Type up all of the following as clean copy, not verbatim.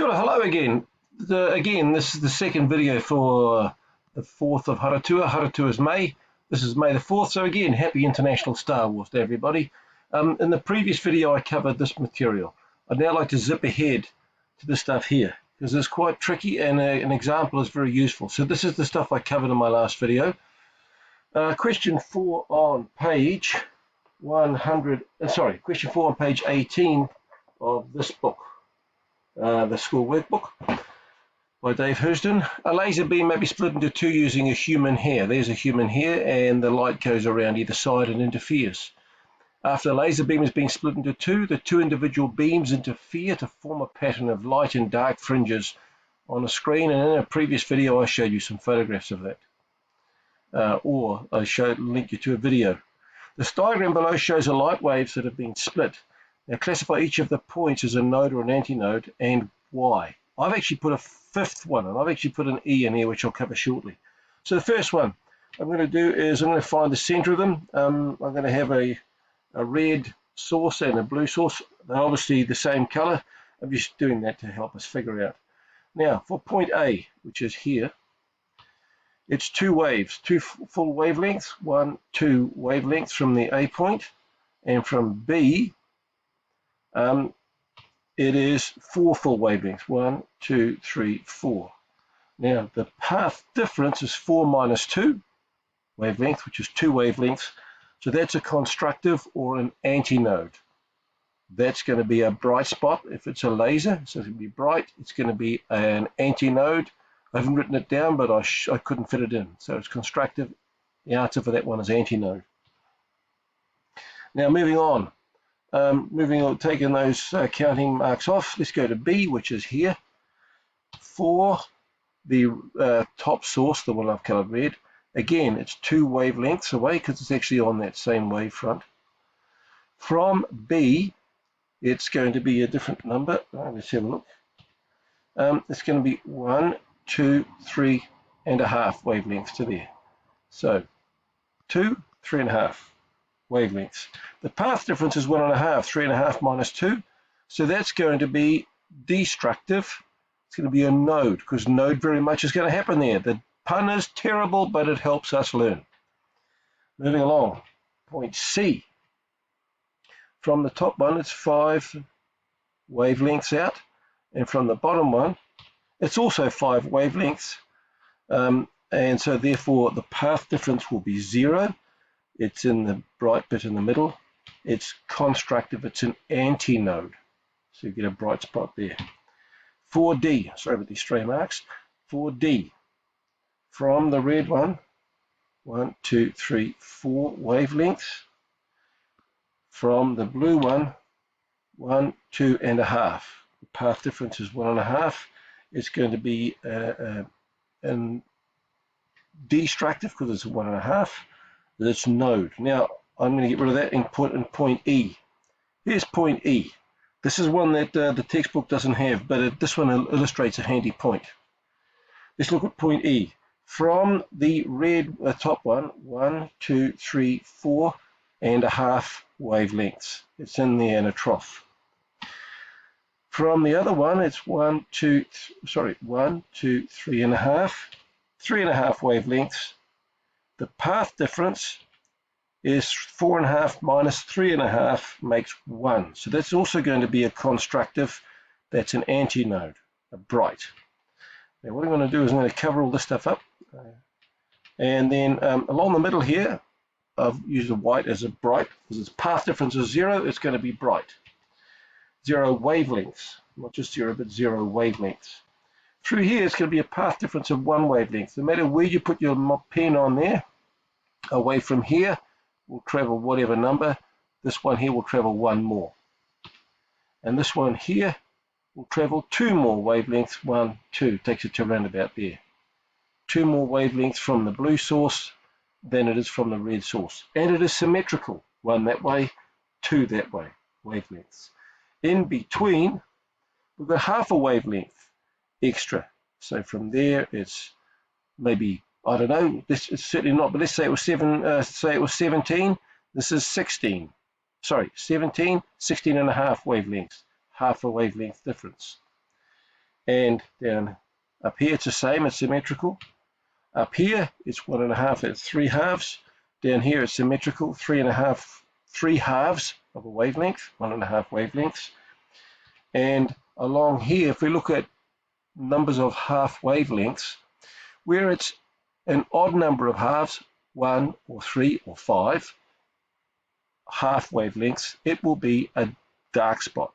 Kia ora, hello again. Again, this is the second video for the 4th of Haratua. Haratua is May. This is May the 4th, so again, happy International Star Wars to everybody. In the previous video, I covered this material. I'd now like to zip ahead to this stuff here, because it's quite tricky and an example is very useful. So this is the stuff I covered in my last video. Question 4 on page 18 of this book. The school workbook by Dave Housden. A laser beam may be split into two using a human hair. There's a human hair and the light goes around either side and interferes. After the laser beam has been split into two, the two individual beams interfere to form a pattern of light and dark fringes on a screen, and in a previous video I showed you some photographs of that. Or I linked you to a video. This diagram below shows the light waves that have been split. Now classify each of the points as a node or an antinode and why. I've actually put a fifth one, and I've actually put an E in here, which I'll cover shortly. So the first one I'm going to do is I'm going to find the center of them. I'm going to have a red source and a blue source. They're obviously the same color. I'm just doing that to help us figure out. Now for point A, which is here, it's two waves, two full wavelengths, 2 wavelengths from the A point, and from B it is 4 full wavelengths, 1, 2, 3, 4. Now the path difference is 4 minus 2 wavelengths, which is 2 wavelengths. So that's a constructive or an antinode. That's going to be a bright spot if it's a laser. So it's going to be bright. It's going to be an antinode. I haven't written it down, but I couldn't fit it in. So it's constructive. The answer for that one is antinode. Now moving on. Taking those counting marks off, let's go to B, which is here. For the top source, the one I've colored red, again, it's 2 wavelengths away because it's actually on that same wavefront. From B, it's going to be a different number. Let's have a look. It's going to be 1, 2, 3 and a half wavelengths to there. So 2, 3.5 wavelengths. The path difference is 1.5, 3.5 minus 2. So that's going to be destructive. It's going to be a node, because node very much is going to happen there. The pun is terrible, but it helps us learn. Moving along, point C. From the top one, it's 5 wavelengths out, and from the bottom one, it's also 5 wavelengths, and so therefore the path difference will be 0. It's in the bright bit in the middle. It's constructive. It's an antinode. So you get a bright spot there. 4D, sorry about these stray marks. 4D, from the red one, 1, 2, 3, 4 wavelengths. From the blue one, 1, 2.5. The path difference is 1.5. It's going to be destructive because it's 1.5. This node. Now I'm going to get rid of that and put in point E. Here's point E. This is one that the textbook doesn't have, but this one illustrates a handy point. Let's look at point E. From the red top one, 1, 2, 3, 4.5 wavelengths. It's in there in a trough. From the other one, it's 1, 2, 3.5, 3.5 wavelengths. The path difference is 4.5 minus 3.5 makes 1. So that's also going to be a constructive. That's an antinode, a bright. Now what I'm going to do is I'm going to cover all this stuff up. And then along the middle here, I've used a white as a bright. Because its path difference is 0, it's going to be bright. 0 wavelengths, not just 0, but 0 wavelengths. Through here, it's going to be a path difference of 1 wavelength. No matter where you put your pen on there, away from here will travel whatever number. This one here will travel 1 more. And this one here will travel 2 more wavelengths. 1, 2, takes it to around about there. 2 more wavelengths from the blue source than it is from the red source. And it is symmetrical. 1 that way, 2 that way, wavelengths. In between, we've got half a wavelength extra. So from there, it's maybe, I don't know, this is certainly not, but let's say it was 17. This is 16. Sorry, 17, 16.5 wavelengths, half a wavelength difference. And down up here it's the same, it's symmetrical. Up here it's 1.5, it's 3 halves. Down here it's symmetrical, 3 halves of a wavelength, 1.5 wavelengths. And along here, if we look at numbers of half wavelengths, where it's an odd number of halves, 1 or 3 or 5 half wavelengths, it will be a dark spot.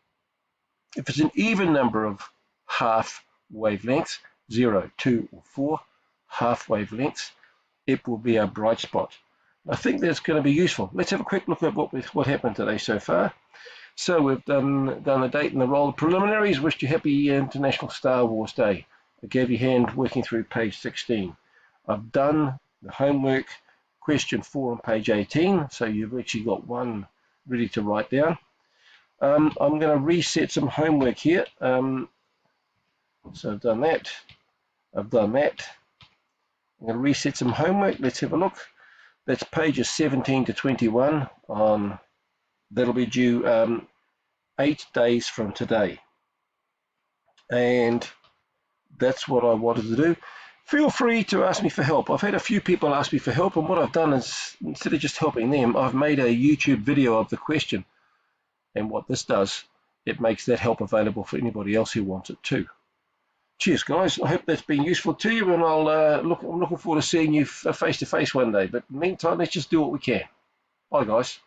If it's an even number of half wavelengths, 0, 2 or 4 half wavelengths, it will be a bright spot. I think that's going to be useful. Let's have a quick look at what happened today so far. So we've done the date and the roll preliminaries. Wished you happy International Star Wars Day. I gave you a hand working through page 16. I've done the homework question 4 on page 18, so you've actually got one ready to write down. I'm going to reset some homework here. So I've done that. I'm going to reset some homework. Let's have a look. That's pages 17 to 21 on, that'll be due 8 days from today. And that's what I wanted to do. Feel free to ask me for help. I've had a few people ask me for help, and what I've done is, instead of just helping them, I've made a YouTube video of the question. And what this does, it makes that help available for anybody else who wants it too. Cheers, guys. I hope that's been useful to you, and I'm looking forward to seeing you face to face one day. But in the meantime, let's just do what we can. Bye, guys.